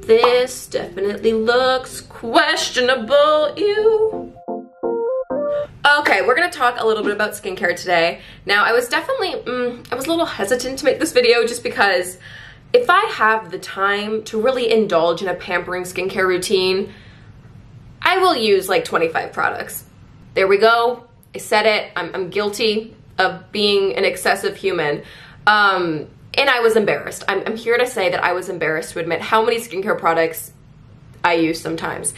This definitely looks questionable. Ew. Okay, we're gonna talk a little bit about skincare today. Now, I was definitely, I was a little hesitant to make this video just because if I have the time to really indulge in a pampering skincare routine, I will use like 25 products. There we go. I said it. I'm guilty of being an excessive human. And I was embarrassed. I'm here to say that I was embarrassed to admit how many skincare products I use sometimes.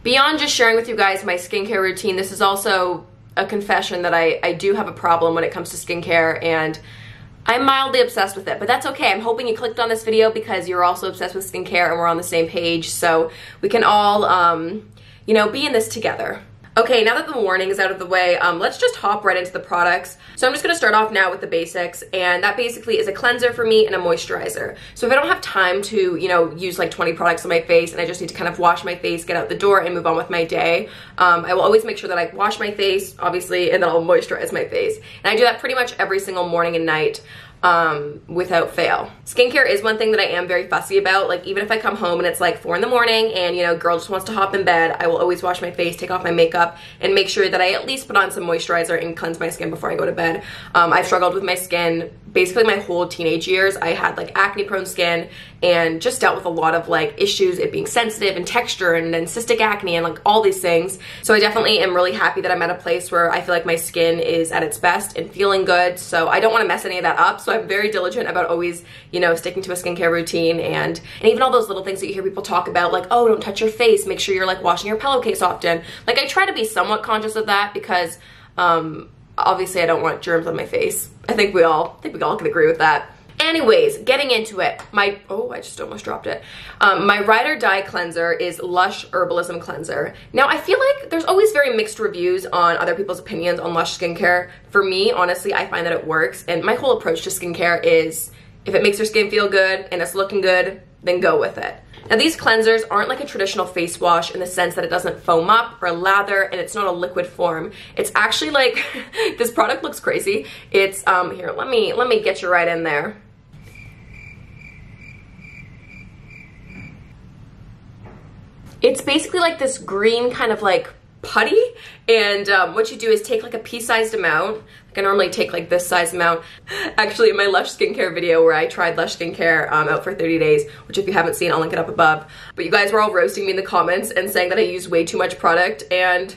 Beyond just sharing with you guys my skincare routine, this is also a confession that I do have a problem when it comes to skincare, and I'm mildly obsessed with it, but that's okay. I'm hoping you clicked on this video because you're also obsessed with skincare and we're on the same page, so we can all, you know, be in this together. Okay, now that the warning is out of the way, let's just hop right into the products. So I'm just gonna start off now with the basics, and that basically is a cleanser for me and a moisturizer. So if I don't have time to, you know, use like 20 products on my face and I just need to kind of wash my face, get out the door, and move on with my day, I will always make sure that I wash my face, obviously, and then I'll moisturize my face. And I do that pretty much every single morning and night. Without fail. Skincare is one thing that I am very fussy about. Like, even if I come home and it's like 4 in the morning and, you know, girl just wants to hop in bed, I will always wash my face, take off my makeup, and make sure that I at least put on some moisturizer and cleanse my skin before I go to bed. I've struggled with my skin basically my whole teenage years. I had like acne prone skin and just dealt with a lot of like issues, it being sensitive and texture and then cystic acne and like all these things. So I definitely am really happy that I'm at a place where I feel like my skin is at its best and feeling good. So I don't want to mess any of that up. So I'm very diligent about always, you know, sticking to a skincare routine, and even all those little things that you hear people talk about, like, oh, don't touch your face, make sure you're like washing your pillowcase often. Like, I try to be somewhat conscious of that because obviously I don't want germs on my face. I think we all can agree with that. Anyways, getting into it, I just almost dropped it. My ride or die cleanser is Lush Herbalism cleanser. Now, I feel like there's always very mixed reviews on other people's opinions on Lush skincare. For me, honestly, I find that it works, and my whole approach to skincare is if it makes your skin feel good and it's looking good, then go with it. Now, these cleansers aren't like a traditional face wash in the sense that it doesn't foam up or lather, and it's not a liquid form. It's actually like, this product looks crazy. It's, here, let me get you right in there. It's basically like this green kind of like putty, and what you do is take like a pea-sized amount. Like, I normally take like this size amount. Actually, in my Lush skincare video where I tried Lush skincare out for 30 days, which if you haven't seen, I'll link it up above. But you guys were all roasting me in the comments and saying that I use way too much product, and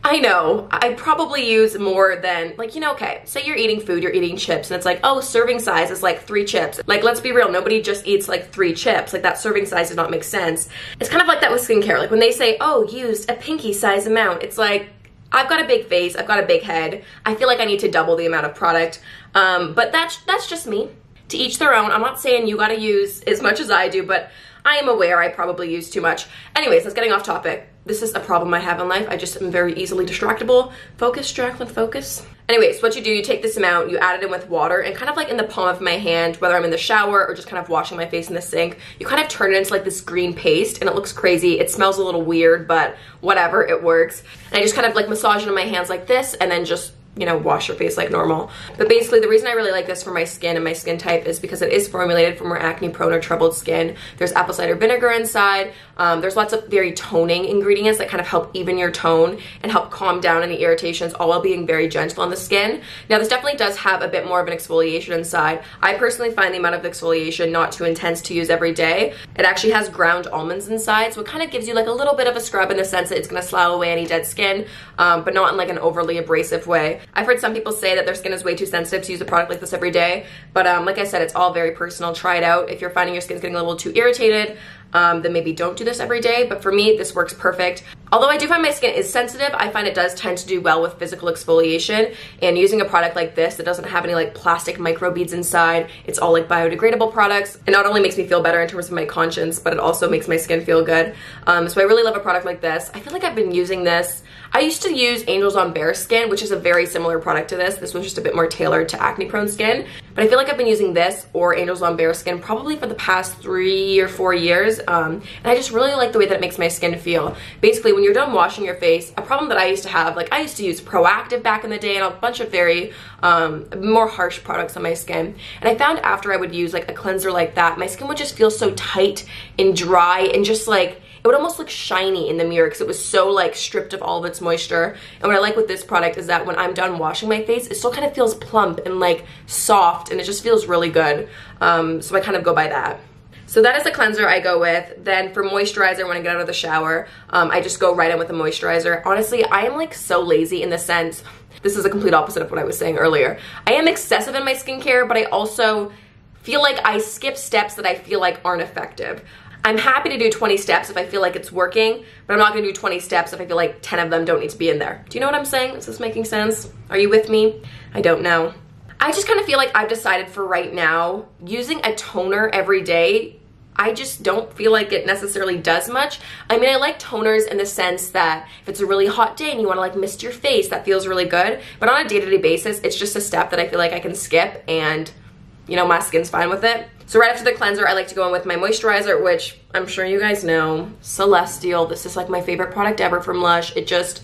I know, I probably use more than, like, you know, okay, say you're eating food, you're eating chips, and it's like, oh, serving size is like 3 chips. Like, let's be real, nobody just eats like 3 chips. Like, that serving size does not make sense. It's kind of like that with skincare. Like, when they say, oh, used a pinky size amount, it's like, I've got a big face, I've got a big head. I feel like I need to double the amount of product. But that's just me. To each their own. I'm not saying you gotta use as much as I do, but I am aware I probably use too much. Anyways, that's getting off topic. This is a problem I have in life. I just am very easily distractible. Focus, Jaclyn, focus. Anyways, what you do, you take this amount, you add it in with water, and kind of like in the palm of my hand, whether I'm in the shower or just kind of washing my face in the sink, you kind of turn it into like this green paste, and it looks crazy. It smells a little weird, but whatever, it works. And I just kind of like massage it in my hands like this, and then just, you know, wash your face like normal. But basically, the reason I really like this for my skin and my skin type is because it is formulated for more acne prone or troubled skin. There's apple cider vinegar inside. There's lots of very toning ingredients that kind of help even your tone and help calm down any irritations, all while being very gentle on the skin. Now, this definitely does have a bit more of an exfoliation inside. I personally find the amount of exfoliation not too intense to use every day. It actually has ground almonds inside, so it kind of gives you like a little bit of a scrub in the sense that it's going to slough away any dead skin, but not in like an overly abrasive way. I've heard some people say that their skin is way too sensitive to use a product like this every day, but like I said, it's all very personal. Try it out. If you're finding your skin's getting a little too irritated, then maybe don't do this every day, but for me, this works perfect. Although I do find my skin is sensitive, I find it does tend to do well with physical exfoliation, and using a product like this that doesn't have any like plastic microbeads inside, it's all like biodegradable products. It not only makes me feel better in terms of my conscience, but it also makes my skin feel good. So I really love a product like this. I feel like I've been using this. I used to use Angels on Bare Skin, which is a very similar product to this. This one's just a bit more tailored to acne prone skin. But I feel like I've been using this or Angels on Bare Skin probably for the past 3 or 4 years. And I just really like the way that it makes my skin feel. Basically, when you're done washing your face, a problem that I used to have, like I used to use Proactive back in the day and a bunch of very more harsh products on my skin. And I found after I would use like a cleanser like that, my skin would just feel so tight and dry and just like, it would almost look shiny in the mirror because it was so like stripped of all of its moisture. And what I like with this product is that when I'm done washing my face, it still kind of feels plump and like soft, and it just feels really good. So I kind of go by that. So that is the cleanser I go with. Then for moisturizer, when I get out of the shower, I just go right in with the moisturizer. Honestly, I am like so lazy in the sense, this is a complete opposite of what I was saying earlier. I am excessive in my skincare, but I also feel like I skip steps that I feel like aren't effective. I'm happy to do 20 steps if I feel like it's working, but I'm not gonna do 20 steps if I feel like 10 of them don't need to be in there. Do you know what I'm saying? Is this making sense? Are you with me? I don't know. I just kind of feel like I've decided for right now, using a toner every day, I just don't feel like it necessarily does much. I mean, I like toners in the sense that if it's a really hot day and you wanna like mist your face, that feels really good. But on a day-to-day basis, it's just a step that I feel like I can skip and, you know, my skin's fine with it. So right after the cleanser, I like to go in with my moisturizer, which I'm sure you guys know, Celestial. This is like my favorite product ever from Lush. It just,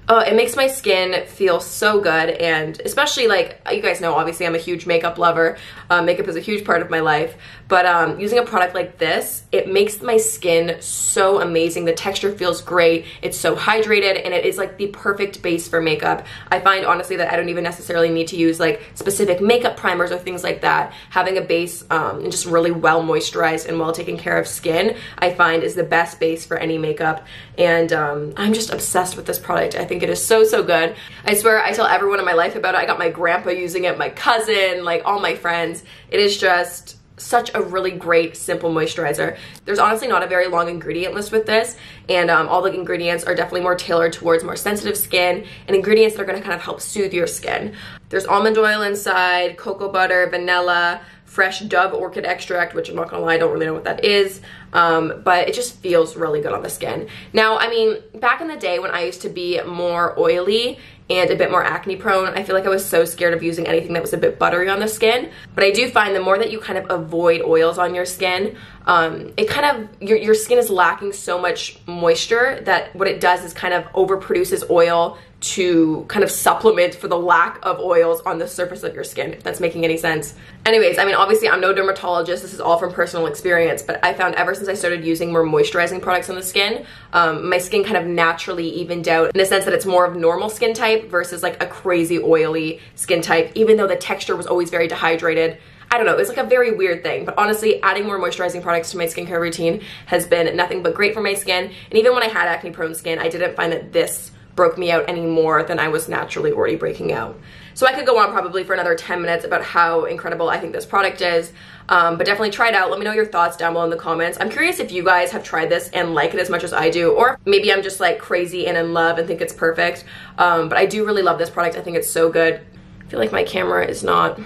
it makes my skin feel so good, and especially like, you guys know, obviously I'm a huge makeup lover. Makeup is a huge part of my life, but using a product like this, it makes my skin so amazing. The texture feels great. It's so hydrated, and it is like the perfect base for makeup. I find honestly that I don't even necessarily need to use like specific makeup primers or things like that. Having a base and just really well moisturized and well taken care of skin, I find is the best base for any makeup. And I'm just obsessed with this product. I think it is so, so good. I swear I tell everyone in my life about it. I got my grandpa using it, my cousin, like all my friends. It is just such a really great, simple moisturizer. There's honestly not a very long ingredient list with this, and all the ingredients are definitely more tailored towards more sensitive skin and ingredients that are gonna kind of help soothe your skin. There's almond oil inside, cocoa butter, vanilla, fresh Dove orchid extract, which I'm not gonna lie, I don't really know what that is, but it just feels really good on the skin. Now, I mean, back in the day when I used to be more oily and a bit more acne prone, I feel like I was so scared of using anything that was a bit buttery on the skin. But I do find the more that you kind of avoid oils on your skin, it kind of, your skin is lacking so much moisture that what it does is kind of overproduces oil to kind of supplement for the lack of oils on the surface of your skin, if that's making any sense. Anyways, I mean, obviously I'm no dermatologist, this is all from personal experience, but I found ever since I started using more moisturizing products on the skin, my skin kind of naturally evened out in the sense that it's more of normal skin type versus like a crazy oily skin type, even though the texture was always very dehydrated. I don't know, it's like a very weird thing, but honestly, adding more moisturizing products to my skincare routine has been nothing but great for my skin. And even when I had acne prone skin, I didn't find that this broke me out any more than I was naturally already breaking out. So I could go on probably for another 10 minutes about how incredible I think this product is, but definitely try it out. Let me know your thoughts down below in the comments. I'm curious if you guys have tried this and like it as much as I do, or maybe I'm just like crazy and in love and think it's perfect, but I do really love this product. I think it's so good. I feel like my camera is not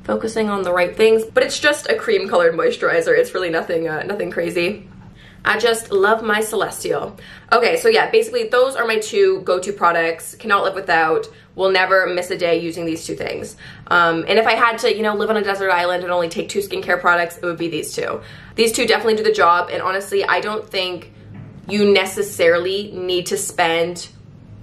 focusing on the right things, but it's just a cream colored moisturizer. It's really nothing, nothing crazy. I just love my Celestial. Okay, so yeah, basically those are my two go-to products. Cannot live without. Will never miss a day using these two things. And if I had to, you know, live on a desert island and only take 2 skincare products, it would be these two. These two definitely do the job, and honestly, I don't think you necessarily need to spend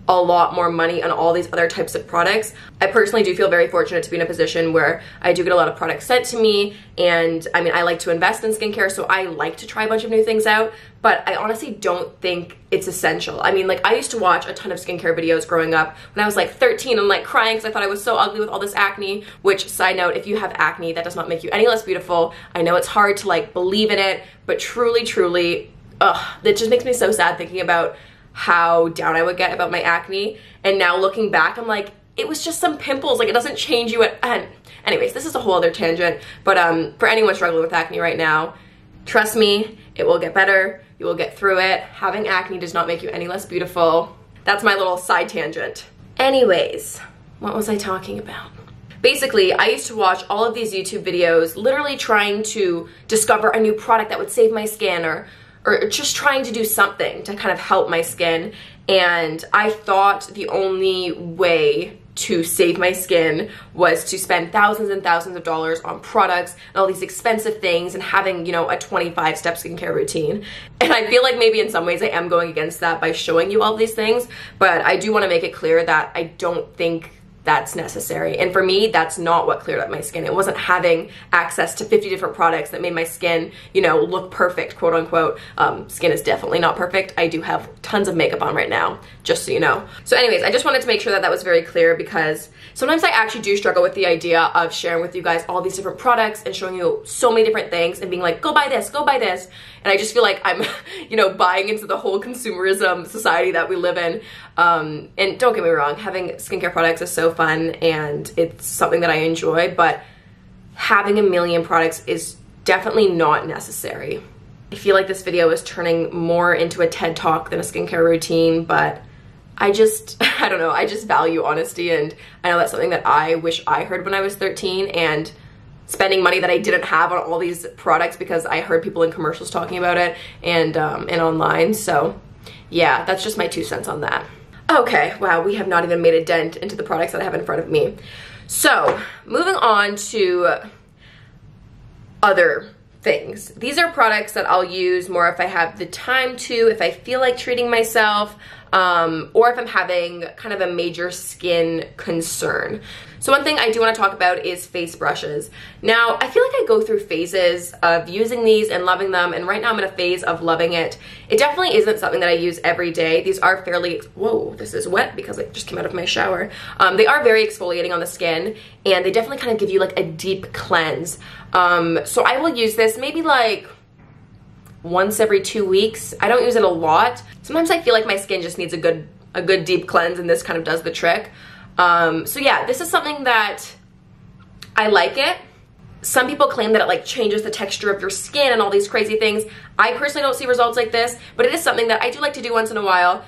a lot more money on all these other types of products. I personally do feel very fortunate to be in a position where I do get a lot of products sent to me, and I mean, I like to invest in skincare, so I like to try a bunch of new things out, but I honestly don't think it's essential. I mean, like, I used to watch a ton of skincare videos growing up when I was like 13 and like crying because I thought I was so ugly with all this acne, which, side note, if you have acne, that does not make you any less beautiful. I know it's hard to like believe in it, but truly, truly, it just makes me so sad thinking about how down I would get about my acne, and now looking back, I'm like, it was just some pimples, like it doesn't change you at, anyways, this is a whole other tangent, but for anyone struggling with acne right now, trust me, it will get better, you will get through it. Having acne does not make you any less beautiful. That's my little side tangent. Anyways, what was I talking about? Basically, I used to watch all of these YouTube videos, literally trying to discover a new product that would save my skin, or just trying to do something to kind of help my skin, and I thought the only way to save my skin was to spend thousands and thousands of dollars on products and all these expensive things and having, you know, a 25-step skincare routine. And I feel like maybe in some ways I am going against that by showing you all these things, but I do want to make it clear that I don't think that's necessary. And for me, that's not what cleared up my skin. It wasn't having access to 50 different products that made my skin, you know, look perfect, quote unquote. Skin is definitely not perfect. I do have tons of makeup on right now, just so you know. So anyways, I just wanted to make sure that that was very clear, because sometimes I actually do struggle with the idea of sharing with you guys all these different products and showing you so many different things and being like, go buy this, go buy this. And I just feel like I'm, you know, buying into the whole consumerism society that we live in. And don't get me wrong, having skincare products is so fun and it's something that I enjoy, but having a million products is definitely not necessary. I feel like this video is turning more into a TED Talk than a skincare routine, but I don't know, I just value honesty, and I know that's something that I wish I heard when I was 13, and spending money that I didn't have on all these products because I heard people in commercials talking about it and online. So yeah, that's just my 2 cents on that. Okay, wow, we have not even made a dent into the products that I have in front of me. So moving on to other things. These are products that I'll use more if I have the time to, if I feel like treating myself, or if I'm having kind of a major skin concern. So one thing I do want to talk about is face brushes. Now, I feel like I go through phases of using these and loving them, and right now I'm in a phase of loving it. It definitely isn't something that I use every day. These are fairly, whoa, this is wet because I just came out of my shower. They are very exfoliating on the skin, and they definitely kind of give you like a deep cleanse. So I will use this maybe like once every 2 weeks. I don't use it a lot. Sometimes I feel like my skin just needs a good deep cleanse, and this kind of does the trick. So yeah, this is something that I like it. Some people claim that it like changes the texture of your skin and all these crazy things. I personally don't see results like this, but it is something that I do like to do once in a while.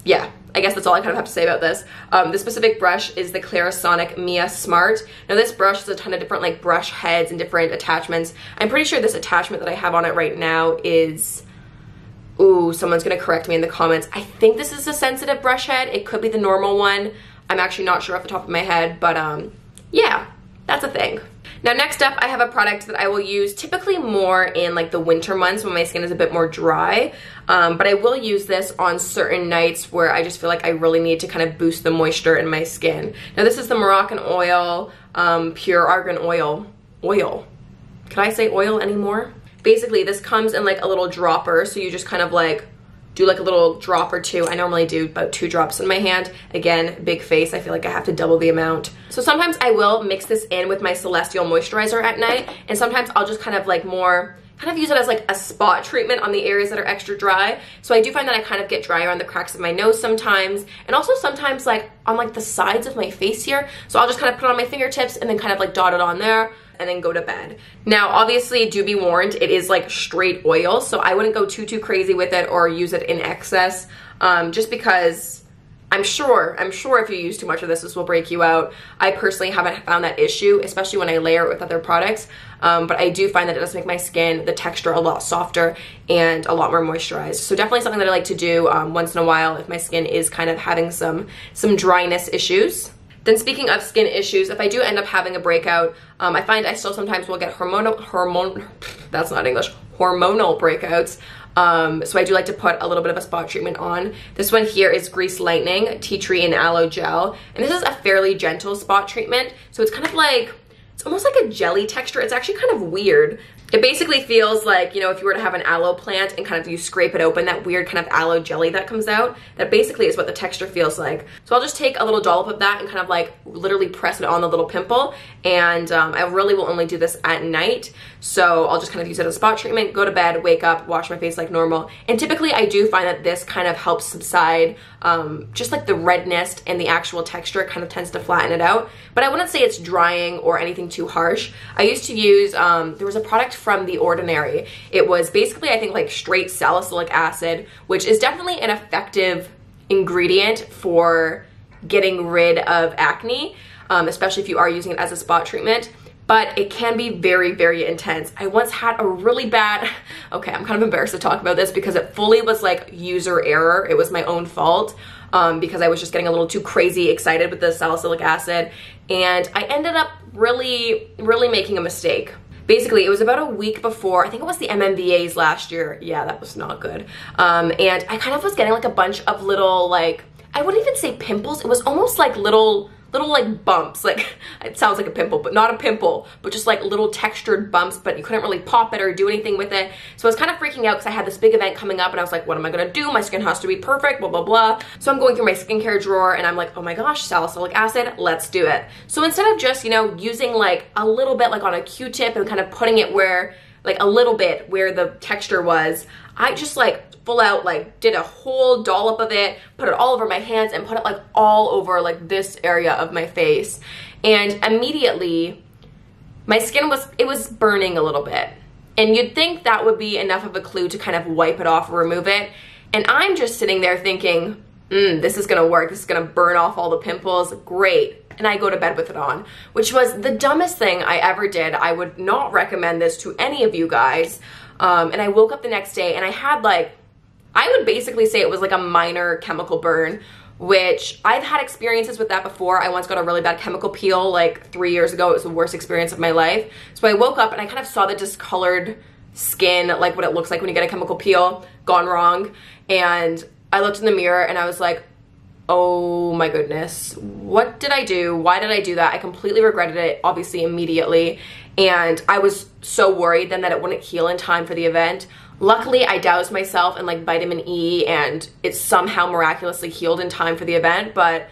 Yeah, I guess that's all I kind of have to say about this. The specific brush is the Clarisonic Mia Smart. Now this brush has a ton of different like brush heads and different attachments. I'm pretty sure this attachment that I have on it right now is, ooh, someone's gonna correct me in the comments. I think this is a sensitive brush head. It could be the normal one. I'm actually not sure off the top of my head, but yeah, that's a thing. Now next up, I have a product that I will use typically more in like the winter months when my skin is a bit more dry, but I will use this on certain nights where I just feel like I really need to kind of boost the moisture in my skin. Now this is the Moroccan oil, pure argan oil. Can I say oil anymore? Basically, this comes in like a little dropper, so you just kind of like do like a little drop or two. I normally do about 2 drops in my hand. Again, big face, I feel like I have to double the amount. So sometimes I will mix this in with my Celestial moisturizer at night, and sometimes I'll just kind of like kind of use it as like a spot treatment on the areas that are extra dry. So I do find that I kind of get dry around the cracks of my nose sometimes, and also sometimes like on like the sides of my face here. So I'll just kind of put it on my fingertips and then kind of like dot it on there, and then go to bed. Now, obviously, do be warned, it is like straight oil, so I wouldn't go too crazy with it or use it in excess, just because I'm sure if you use too much of this, this will break you out. I personally haven't found that issue, especially when I layer it with other products, but I do find that it does make my skin, the texture, a lot softer and a lot more moisturized. So definitely something that I like to do once in a while if my skin is kind of having some dryness issues. Then speaking of skin issues, if I do end up having a breakout, I find I still sometimes will get hormonal breakouts. So I do like to put a little bit of a spot treatment on. This one here is Grease Lightning Tea Tree and Aloe Gel. And this is a fairly gentle spot treatment. So it's kind of like, it's almost like a jelly texture. It's actually kind of weird. It basically feels like, you know, if you were to have an aloe plant and kind of you scrape it open, that weird kind of aloe jelly that comes out, that basically is what the texture feels like. So I'll just take a little dollop of that and kind of like literally press it on the little pimple. And I really will only do this at night. So I'll just kind of use it as a spot treatment, go to bed, wake up, wash my face like normal. And typically I do find that this kind of helps subside just like the redness and the actual texture. It kind of tends to flatten it out. But I wouldn't say it's drying or anything too harsh. I used to use, there was a product from The Ordinary. It was basically, I think, like straight salicylic acid, which is definitely an effective ingredient for getting rid of acne, especially if you are using it as a spot treatment. but it can be very, very intense. I once had a really bad, okay, I'm kind of embarrassed to talk about this because it fully was like user error. It was my own fault because I was just getting a little too crazy excited with the salicylic acid, and I ended up really making a mistake. Basically, it was about a week before, I think it was the MMVAs last year. Yeah, that was not good. And I kind of was getting like a bunch of little, like, I wouldn't even say pimples. It was almost like little like bumps. Like, it sounds like a pimple, but not a pimple, but just like little textured bumps, but you couldn't really pop it or do anything with it. So I was kind of freaking out because I had this big event coming up and I was like, what am I gonna do? My skin has to be perfect, blah, blah, blah. So I'm going through my skincare drawer and I'm like, oh my gosh, salicylic acid, let's do it. So instead of just, you know, using like a little bit like on a Q-tip and kind of putting it where, like a little bit where the texture was, I just like full out like did a whole dollop of it, put it all over my hands and put it like all over like this area of my face. And immediately my skin was burning a little bit. And you'd think that would be enough of a clue to kind of wipe it off or remove it. And I'm just sitting there thinking, this is gonna work. This is gonna burn off all the pimples. Great. And I go to bed with it on, which was the dumbest thing I ever did. I would not recommend this to any of you guys. And I woke up the next day and I had like, I would basically say it was like a minor chemical burn, which I've had experiences with that before. I once got a really bad chemical peel like 3 years ago. It was the worst experience of my life. So I woke up and I kind of saw the discolored skin, like what it looks like when you get a chemical peel gone wrong. And I looked in the mirror and I was like, oh my goodness, what did I do? Why did I do that? I completely regretted it, obviously, immediately. And I was so worried then that it wouldn't heal in time for the event. Luckily, I doused myself in like vitamin E and it somehow miraculously healed in time for the event, but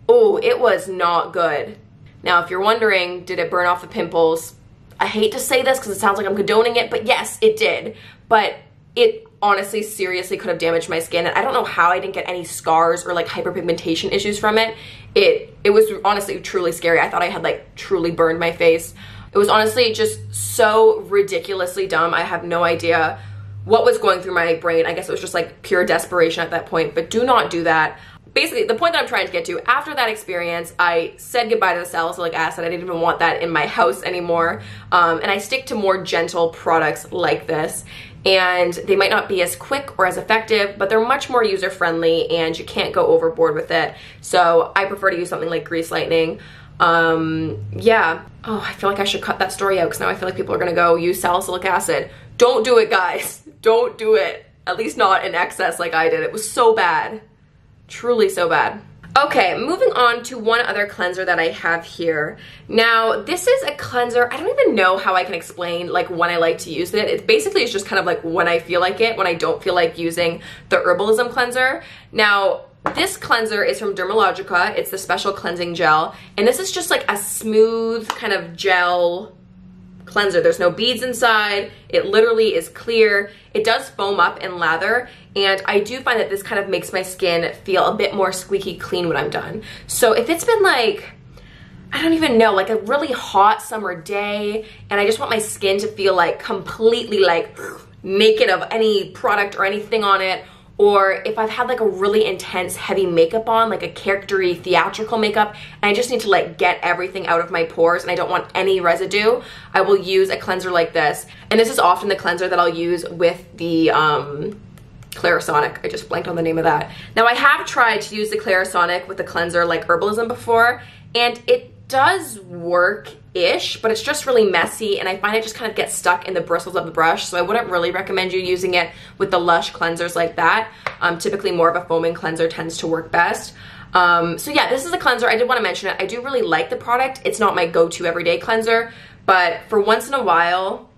oh, it was not good. Now, if you're wondering, did it burn off the pimples? I hate to say this because it sounds like I'm condoning it, but yes, it did. But it honestly, seriously could have damaged my skin. And I don't know how I didn't get any scars or like hyperpigmentation issues from it. It was honestly truly scary. I thought I had like truly burned my face. It was honestly just so ridiculously dumb. I have no idea what was going through my brain. I guess it was just like pure desperation at that point, but do not do that. Basically, the point that I'm trying to get to, after that experience, I said goodbye to the salicylic acid. I didn't even want that in my house anymore. And I stick to more gentle products like this. And they might not be as quick or as effective, but they're much more user-friendly and you can't go overboard with it. So I prefer to use something like Grease Lightning. Yeah. Oh, I feel like I should cut that story out because now I feel like people are gonna go use salicylic acid. Don't do it, guys. Don't do it. At least not in excess like I did. It was so bad. Truly so bad. Okay, moving on to one other cleanser that I have here. Now, this is a cleanser. I don't even know how I can explain like when I like to use it. It basically is just kind of like when I feel like it, when I don't feel like using the Herbalism cleanser. Now, this cleanser is from Dermalogica. It's the special cleansing gel. And this is just like a smooth kind of gel cleanser. There's no beads inside. It literally is clear. It does foam up and lather, and I do find that this kind of makes my skin feel a bit more squeaky clean when I'm done. So if it's been like, I don't even know, like a really hot summer day and I just want my skin to feel like completely like naked of any product or anything on it, or if I've had like a really intense heavy makeup on, like a charactery theatrical makeup, and I just need to like get everything out of my pores and I don't want any residue, I will use a cleanser like this. And this is often the cleanser that I'll use with the Clarisonic. I just blanked on the name of that. Now, I have tried to use the Clarisonic with the cleanser like Herbalism before, and it does work-ish, but it's just really messy and I find it just kind of gets stuck in the bristles of the brush, so I wouldn't really recommend you using it with the Lush cleansers like that. Typically more of a foaming cleanser tends to work best. So yeah, this is a cleanser. I did want to mention it. I do really like the product. It's not my go-to everyday cleanser, but for once in a while,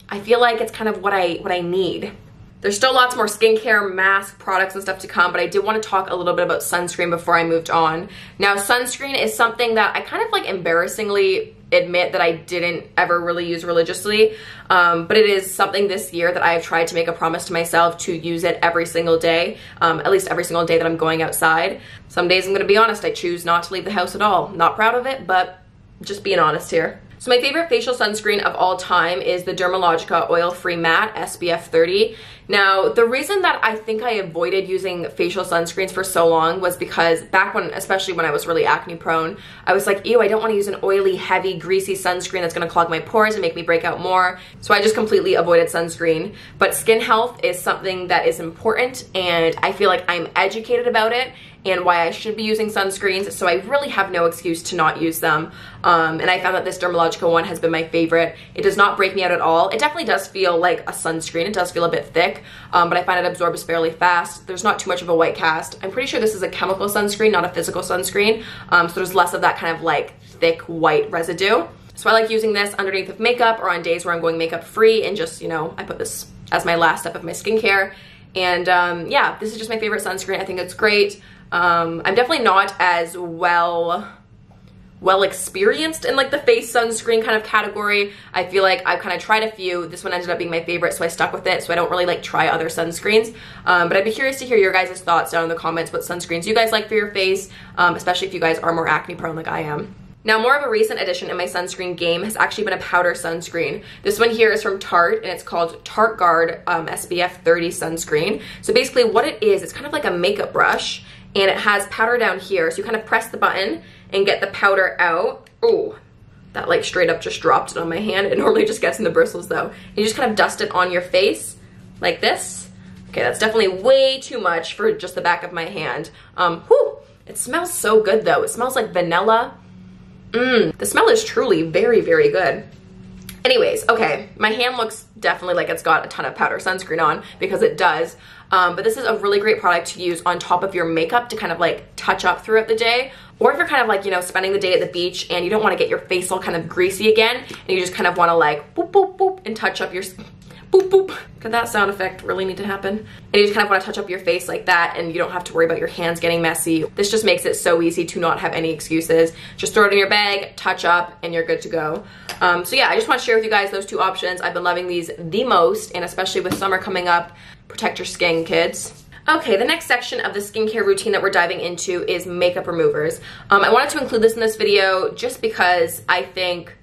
I feel like it's kind of what I need. There's still lots more skincare, mask, products and stuff to come, but I did want to talk a little bit about sunscreen before I moved on. Now, sunscreen is something that I kind of like embarrassingly admit that I didn't ever really use religiously, but it is something this year that I have tried to make a promise to myself to use it every single day, at least every single day that I'm going outside. Some days, I'm going to be honest, I choose not to leave the house at all. Not proud of it, but just being honest here. So my favorite facial sunscreen of all time is the Dermalogica Oil-Free Matte SPF 30. Now, the reason that I think I avoided using facial sunscreens for so long was because back when, especially when I was really acne prone, I was like, ew, I don't want to use an oily, heavy, greasy sunscreen that's going to clog my pores and make me break out more. So I just completely avoided sunscreen. But skin health is something that is important, and I feel like I'm educated about it and why I should be using sunscreens, so I really have no excuse to not use them. And I found that this Dermalogica one has been my favorite. It does not break me out at all. It definitely does feel like a sunscreen. It does feel a bit thick, but I find it absorbs fairly fast. There's not too much of a white cast. I'm pretty sure this is a chemical sunscreen, not a physical sunscreen, so there's less of that kind of like thick white residue. So I like using this underneath of makeup or on days where I'm going makeup free, and just, you know, I put this as my last step of my skincare. And yeah, this is just my favorite sunscreen. I think it's great. I'm definitely not as well experienced in like the face sunscreen kind of category. I feel like I've kind of tried a few. This one ended up being my favorite, so I stuck with it. So I don't really like try other sunscreens. But I'd be curious to hear your guys' thoughts down in the comments, what sunscreens you guys like for your face, especially if you guys are more acne prone like I am. Now, more of a recent addition in my sunscreen game has actually been a powder sunscreen. This one here is from Tarte, and it's called Tartegaurd SPF 30 sunscreen. So basically what it is, it's kind of like a makeup brush, and it has powder down here. So you kind of press the button and get the powder out. Oh, that like straight up just dropped it on my hand. It normally just gets in the bristles though. And you just kind of dust it on your face like this. Okay, that's definitely way too much for just the back of my hand. Whew, it smells so good though. It smells like vanilla. The smell is truly very, very good. Anyways, okay, my hand looks definitely like it's got a ton of powder sunscreen on, because it does. But this is a really great product to use on top of your makeup to kind of like touch up throughout the day. Or if you're kind of like, you know, spending the day at the beach and you don't want to get your face all kind of greasy again, and you just kind of want to like boop, boop, boop, and touch up your boop, boop. Could that sound effect really need to happen? And you just kind of want to touch up your face like that, and you don't have to worry about your hands getting messy. This just makes it so easy to not have any excuses. Just throw it in your bag, touch up, and you're good to go. So yeah, I just want to share with you guys those two options. I've been loving these the most, and especially with summer coming up, protect your skin, kids. Okay, the next section of the skincare routine that we're diving into is makeup removers. I wanted to include this in this video just because I think,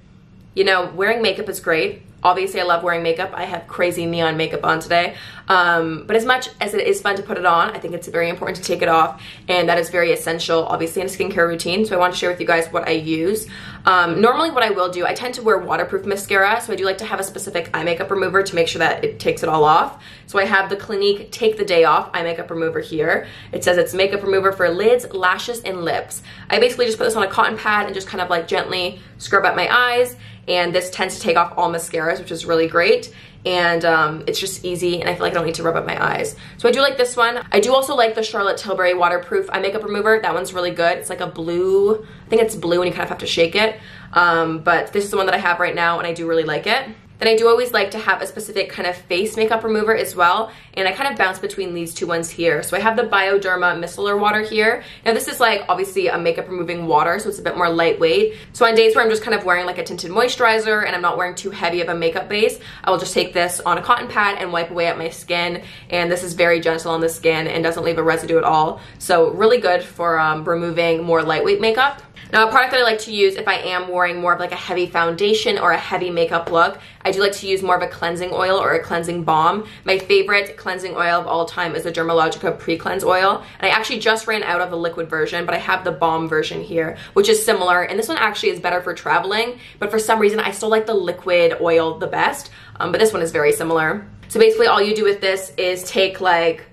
you know, wearing makeup is great. Obviously, I love wearing makeup. I have crazy neon makeup on today. But as much as it is fun to put it on, I think it's very important to take it off, and that is very essential, obviously, in a skincare routine. So I want to share with you guys what I use. Normally, what I will do, I tend to wear waterproof mascara, so I do like to have a specific eye makeup remover to make sure that it takes it all off. So I have the Clinique Take the Day Off eye makeup remover here. It says it's makeup remover for lids, lashes, and lips. I basically just put this on a cotton pad and just kind of like gently scrub up my eyes. And this tends to take off all mascaras, which is really great. And it's just easy, and I feel like I don't need to rub up my eyes. So I do like this one. I do also like the Charlotte Tilbury waterproof eye makeup remover. That one's really good. It's like a blue, I think it's blue, and you kind of have to shake it. But this is the one that I have right now, and I do really like it. Then I do always like to have a specific kind of face makeup remover as well, and I kind of bounce between these two ones here. So I have the Bioderma Micellar water here. Now this is like obviously a makeup removing water, so it's a bit more lightweight. So on days where I'm just kind of wearing like a tinted moisturizer and I'm not wearing too heavy of a makeup base, I will just take this on a cotton pad and wipe away at my skin, and this is very gentle on the skin and doesn't leave a residue at all. So really good for removing more lightweight makeup. Now, a product that I like to use if I am wearing more of like a heavy foundation or a heavy makeup look, I do like to use more of a cleansing oil or a cleansing balm. My favorite cleansing oil of all time is the Dermalogica Precleanse oil. And I actually just ran out of the liquid version, but I have the balm version here, which is similar. And this one actually is better for traveling, but for some reason I still like the liquid oil the best. But this one is very similar. So basically all you do with this is take like,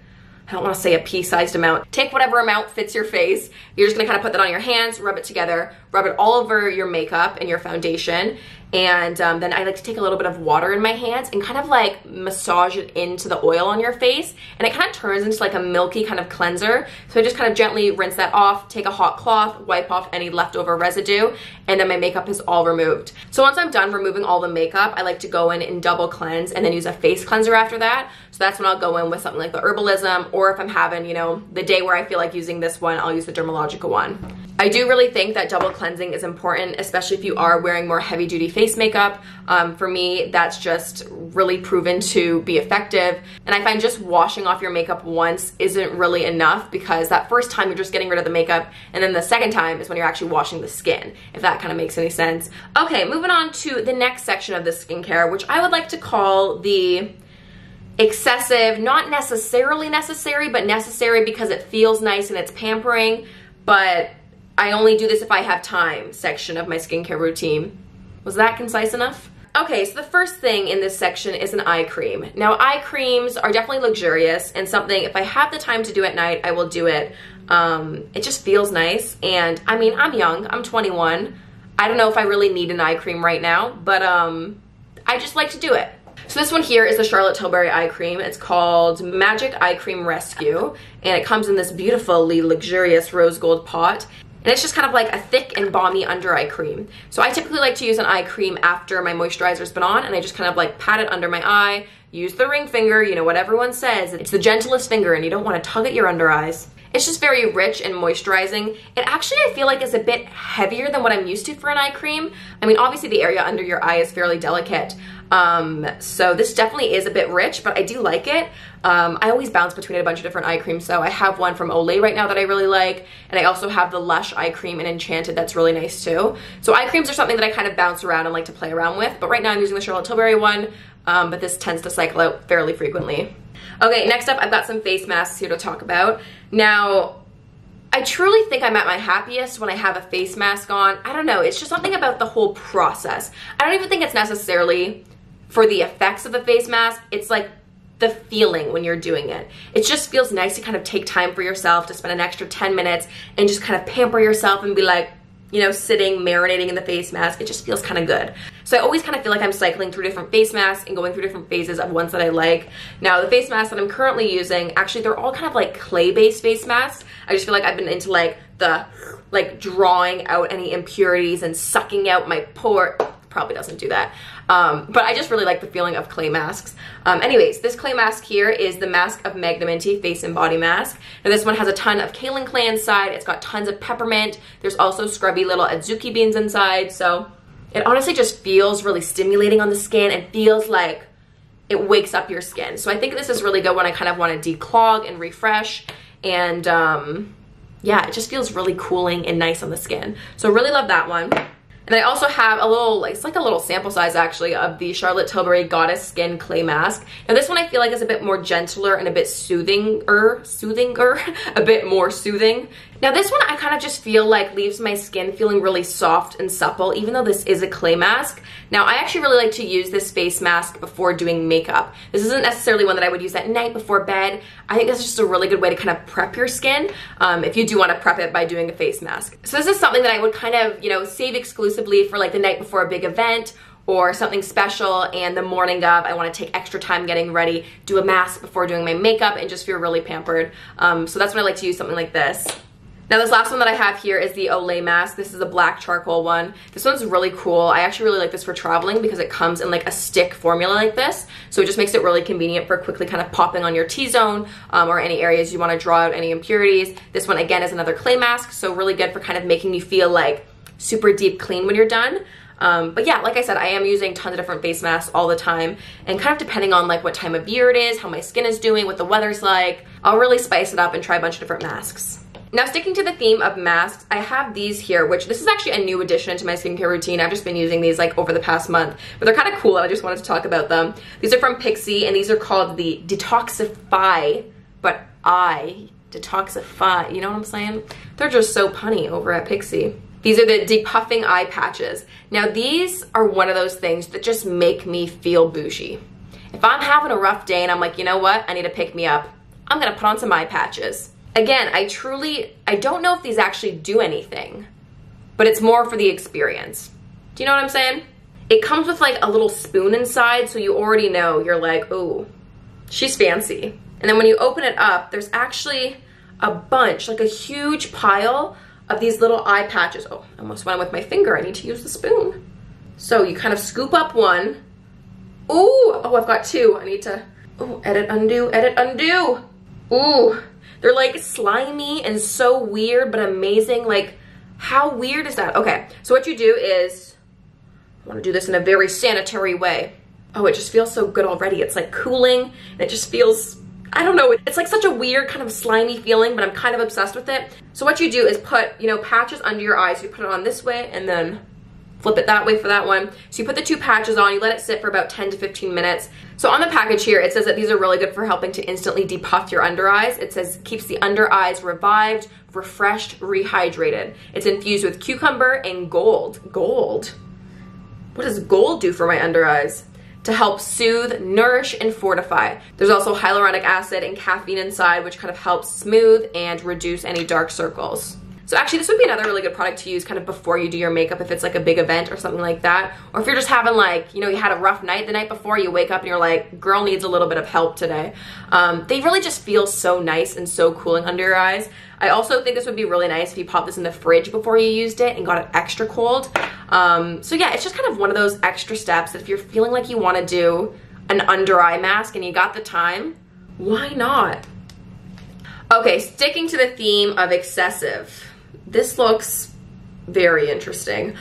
I don't want to say a pea-sized amount. Take whatever amount fits your face. You're just going to kind of put that on your hands, rub it together, rub it all over your makeup and your foundation. And then I like to take a little bit of water in my hands and kind of like massage it into the oil on your face. And it kind of turns into like a milky kind of cleanser. So I just kind of gently rinse that off, take a hot cloth, wipe off any leftover residue, and then my makeup is all removed. So once I'm done removing all the makeup, I like to go in and double cleanse and then use a face cleanser after that. So that's when I'll go in with something like the Herbalism, or if I'm having, you know, the day where I feel like using this one, I'll use the Dermalogica one. I do really think that double cleansing is important, especially if you are wearing more heavy duty face makeup. For me, that's just really proven to be effective. And I find just washing off your makeup once isn't really enough, because that first time you're just getting rid of the makeup, and then the second time is when you're actually washing the skin, if that kind of makes any sense. Okay, moving on to the next section of the skincare, which I would like to call the excessive, not necessarily necessary, but necessary because it feels nice and it's pampering, but I only do this if I have time section of my skincare routine. Was that concise enough? Okay, so the first thing in this section is an eye cream. Now, eye creams are definitely luxurious and something, if I have the time to do at night, I will do it. It just feels nice, and I mean, I'm young, I'm 21. I don't know if I really need an eye cream right now, but I just like to do it. So this one here is the Charlotte Tilbury eye cream. It's called Magic Eye Cream Rescue, and it comes in this beautifully luxurious rose gold pot. And it's just kind of like a thick and balmy under eye cream. So I typically like to use an eye cream after my moisturizer's been on, and I just kind of like pat it under my eye, use the ring finger, you know what everyone says. It's the gentlest finger and you don't want to tug at your under eyes. It's just very rich and moisturizing. It actually, I feel like, is a bit heavier than what I'm used to for an eye cream. I mean, obviously the area under your eye is fairly delicate. So this definitely is a bit rich, but I do like it. I always bounce between a bunch of different eye creams. So I have one from Olay right now that I really like. And I also have the Lush eye cream in Enchanted that's really nice too. So eye creams are something that I kind of bounce around and like to play around with. But right now I'm using the Charlotte Tilbury one, but this tends to cycle out fairly frequently. Okay, next up, I've got some face masks here to talk about. Now, I truly think I'm at my happiest when I have a face mask on. I don't know, it's just something about the whole process. I don't even think it's necessarily for the effects of the face mask. It's like the feeling when you're doing it. It just feels nice to kind of take time for yourself, to spend an extra 10 minutes and just kind of pamper yourself and be like, you know, sitting, marinating in the face mask. It just feels kind of good. So I always kind of feel like I'm cycling through different face masks and going through different phases of ones that I like. Now, the face masks that I'm currently using, actually, they're all kind of like clay-based face masks. I just feel like I've been into like the, drawing out any impurities and sucking out my pore. Probably doesn't do that. But I just really like the feeling of clay masks. Anyways, this clay mask here is the Mask of Magnaminty Face and Body Mask. Now this one has a ton of kaolin clay inside. It's got tons of peppermint. There's also scrubby little adzuki beans inside. So it honestly just feels really stimulating on the skin and feels like it wakes up your skin. So I think this is really good when I kind of want to declog and refresh. And yeah, it just feels really cooling and nice on the skin. So really love that one. And I also have a little, it's like a little sample size actually, of the Charlotte Tilbury Goddess Skin Clay Mask. Now this one I feel like is a bit more gentler and a bit soothinger, a bit more soothing. Now this one I kind of just feel like leaves my skin feeling really soft and supple, even though this is a clay mask. Now I actually really like to use this face mask before doing makeup. This isn't necessarily one that I would use at night before bed. I think this is just a really good way to kind of prep your skin if you do want to prep it by doing a face mask. So this is something that I would kind of, you know, save exclusively for like the night before a big event or something special, and the morning of I want to take extra time getting ready, do a mask before doing my makeup and just feel really pampered. So that's when I like to use something like this. Now this last one that I have here is the Olay mask. This is a black charcoal one. This one's really cool. I actually really like this for traveling because it comes in like a stick formula like this. So it just makes it really convenient for quickly kind of popping on your T-zone or any areas you want to draw out any impurities. This one again is another clay mask, so really good for kind of making you feel like super deep clean when you're done. But yeah, like I said, I am using tons of different face masks all the time, and kind of depending on like what time of year it is, how my skin is doing, what the weather's like, I'll really spice it up and try a bunch of different masks. Now sticking to the theme of masks, I have these here, which this is actually a new addition to my skincare routine. I've just been using these like over the past month, but they're kind of cool and I just wanted to talk about them. These are from Pixi and these are called the Detoxifeye, but Detoxify, you know what I'm saying? They're just so punny over at Pixi. These are the Depuffing eye patches. Now these are one of those things that just make me feel bougie. If I'm having a rough day and I'm like, you know what, I need to pick me up, I'm gonna put on some eye patches. Again, I don't know if these actually do anything, but it's more for the experience. Do you know what I'm saying? It comes with like a little spoon inside, so you already know, you're like, oh, she's fancy. And then when you open it up, there's actually a bunch, like a huge pile of these little eye patches. Oh, I almost went with my finger. I need to use the spoon. So you kind of scoop up one. Ooh, oh, I've got two. I need to, oh, edit, undo, edit, undo. Ooh, they're like slimy and so weird, but amazing. Like, How weird is that? Okay, so what you do is, I want to do this in a very sanitary way. Oh, it just feels so good already. It's like cooling, and it just feels, I don't know, it's like such a weird kind of slimy feeling, but I'm kind of obsessed with it. So what you do is put, you know, patches under your eyes. You put it on this way and then flip it that way for that one. So you put the 2 patches on, you let it sit for about 10 to 15 minutes. So on the package here, it says that these are really good for helping to instantly depuff your under eyes. It says keeps the under eyes revived, refreshed, rehydrated. It's infused with cucumber and gold. Gold? What does gold do for my under eyes? To help soothe, nourish, and fortify. There's also hyaluronic acid and caffeine inside, which kind of helps smooth and reduce any dark circles. So actually, this would be another really good product to use kind of before you do your makeup if it's like a big event or something like that. Or if you're just having like, you know, you had a rough night the night before, you wake up and you're like, girl needs a little bit of help today. They really just feel so nice and so cooling under your eyes. I also think this would be really nice if you pop this in the fridge before you used it and got it extra cold. So yeah, it's just kind of one of those extra steps that if you're feeling like you want to do an under eye mask and you got the time, why not? Okay, sticking to the theme of excessive. This looks very interesting.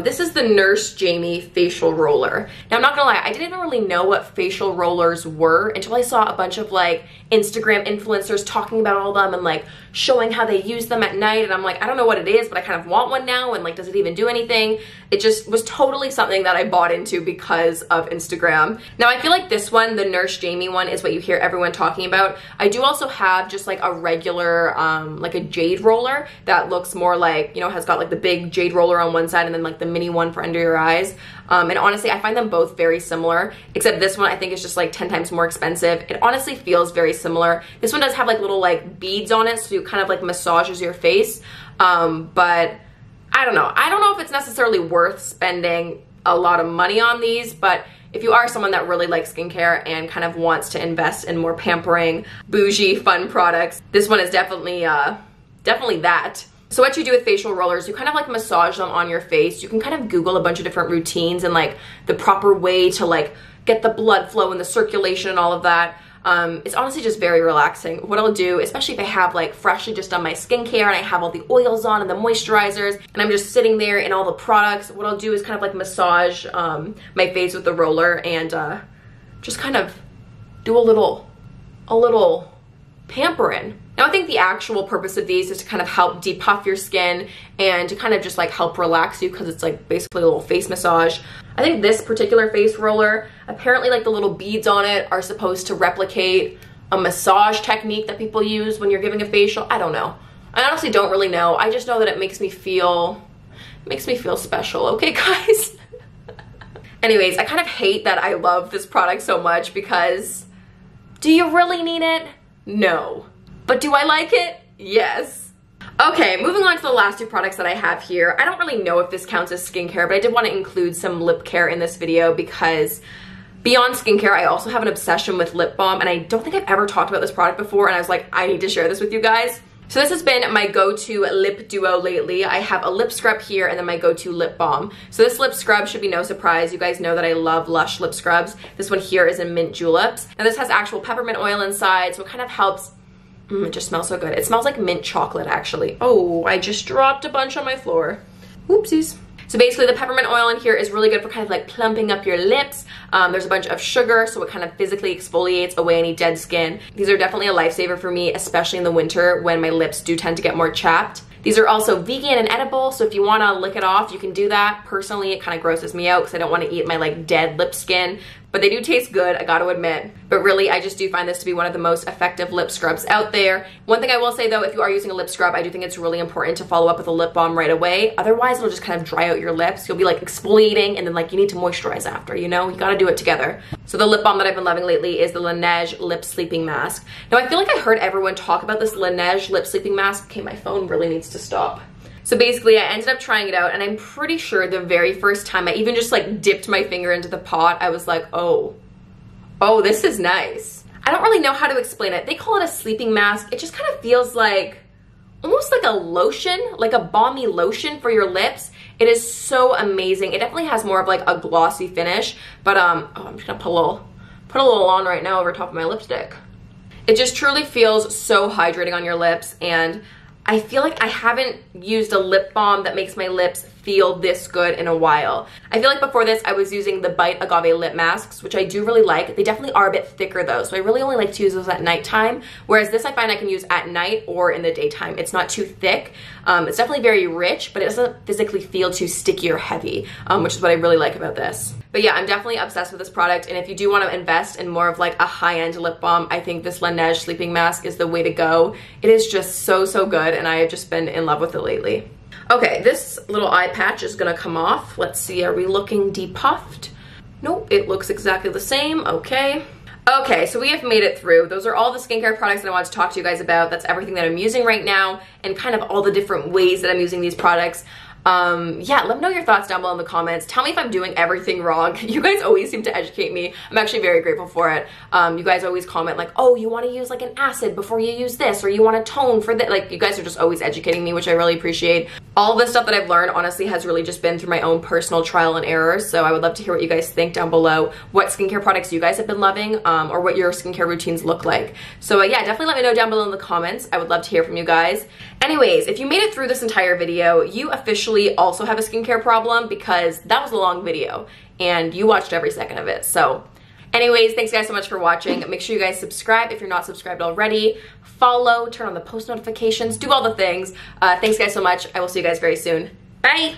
This is the Nurse Jamie facial roller. Now I'm not gonna lie, I didn't even really know what facial rollers were until I saw a bunch of like Instagram influencers talking about all of them and like showing how they use them at night, and I'm like, I don't know what it is, but I kind of want one now, and like, does it even do anything? It just was totally something that I bought into because of Instagram. Now I feel like this one, the Nurse Jamie one, is what you hear everyone talking about. I do also have just like a regular, like a jade roller that looks more like, you know, has got like the big jade roller on one side and then like the mini one for under your eyes. And honestly, I find them both very similar, except this one I think is just like 10 times more expensive. It honestly feels very similar. This one does have like little like beads on it, so it kind of like massages your face. But I don't know. I don't know if it's necessarily worth spending a lot of money on these, but if you are someone that really likes skincare and kind of wants to invest in more pampering, bougie, fun products, this one is definitely that. So what you do with facial rollers, you kind of like massage them on your face. You can kind of Google a bunch of different routines and like the proper way to like get the blood flow and the circulation and all of that. It's honestly just very relaxing. What I'll do, especially if I have like freshly just done my skincare and I have all the oils on and the moisturizers and I'm just sitting there in all the products, what I'll do is kind of like massage my face with the roller and just kind of do a little pampering. Now I think the actual purpose of these is to kind of help depuff your skin and to kind of just like help relax you, because it's like basically a little face massage. I think this particular face roller, apparently like the little beads on it are supposed to replicate a massage technique that people use when you're giving a facial. I don't know. I honestly don't really know. I just know that it makes me feel special, okay guys? Anyways, I kind of hate that I love this product so much, because do you really need it? No. But do I like it? Yes. Okay, moving on to the last 2 products that I have here. I don't really know if this counts as skincare, but I did want to include some lip care in this video because beyond skincare, I also have an obsession with lip balm, and I don't think I've ever talked about this product before, and I was like, I need to share this with you guys. So this has been my go-to lip duo lately. I have a lip scrub here and then my go-to lip balm. So this lip scrub should be no surprise. You guys know that I love Lush lip scrubs. This one here is in Mint Julips. Now this has actual peppermint oil inside, so it kind of helps. It just smells so good. It smells like mint chocolate, actually. Oh, I just dropped a bunch on my floor. Oopsies. So basically the peppermint oil in here is really good for kind of like plumping up your lips. There's a bunch of sugar, so it kind of physically exfoliates away any dead skin. These are definitely a lifesaver for me, especially in the winter when my lips do tend to get more chapped. These are also vegan and edible, so if you want to lick it off, you can do that. Personally, it kind of grosses me out because I don't want to eat my like dead lip skin, but they do taste good, I gotta admit. But really, I just do find this to be one of the most effective lip scrubs out there. One thing I will say though, if you are using a lip scrub, I do think it's really important to follow up with a lip balm right away. Otherwise, it'll just kind of dry out your lips. You'll be like exfoliating and then like you need to moisturize after, you know? You gotta do it together. So the lip balm that I've been loving lately is the Laneige Lip Sleeping Mask. Now I feel like I heard everyone talk about this Laneige Lip Sleeping Mask. Okay, my phone really needs to stop. So basically I ended up trying it out, and I'm pretty sure the very first time I even just like dipped my finger into the pot, I was like, oh, this is nice. I don't really know how to explain it. They call it a sleeping mask. It just kind of feels like, almost like a lotion, like a balmy lotion for your lips. It is so amazing. It definitely has more of like a glossy finish, but oh, I'm just gonna put a little on right now over top of my lipstick. It just truly feels so hydrating on your lips, and I feel like I haven't used a lip balm that makes my lips feel this good in a while. I feel like before this I was using the Bite Agave lip masks, which I do really like. They definitely are a bit thicker though, so I really only like to use those at nighttime, whereas this I find I can use at night or in the daytime. It's not too thick. It's definitely very rich, but it doesn't physically feel too sticky or heavy, which is what I really like about this. But yeah, I'm definitely obsessed with this product, and if you do want to invest in more of like a high-end lip balm, I think this Laneige sleeping mask is the way to go. It is just so, so good, and I have just been in love with it lately. Okay, this little eye patch is gonna come off. Let's see, are we looking depuffed? Nope, it looks exactly the same. Okay. Okay, so we have made it through. Those are all the skincare products that I wanted to talk to you guys about. That's everything that I'm using right now and kind of all the different ways that I'm using these products. Yeah, let me know your thoughts down below in the comments. Tell me if I'm doing everything wrong. You guys always seem to educate me. I'm actually very grateful for it. You guys always comment like, oh, you want to use like an acid before you use this, or you want to tone for that. Like, you guys are just always educating me, which I really appreciate. All this stuff that I've learned honestly has really just been through my own personal trial and error. So I would love to hear what you guys think down below, what skincare products you guys have been loving, or what your skincare routines look like. So yeah, definitely let me know down below in the comments. I would love to hear from you guys. Anyways, if you made it through this entire video, you officially also have a skincare problem, because that was a long video and you watched every second of it. So anyways, thanks guys so much for watching. Make sure you guys subscribe if you're not subscribed already. Follow, turn on the post notifications, do all the things. Thanks guys so much. I will see you guys very soon. Bye!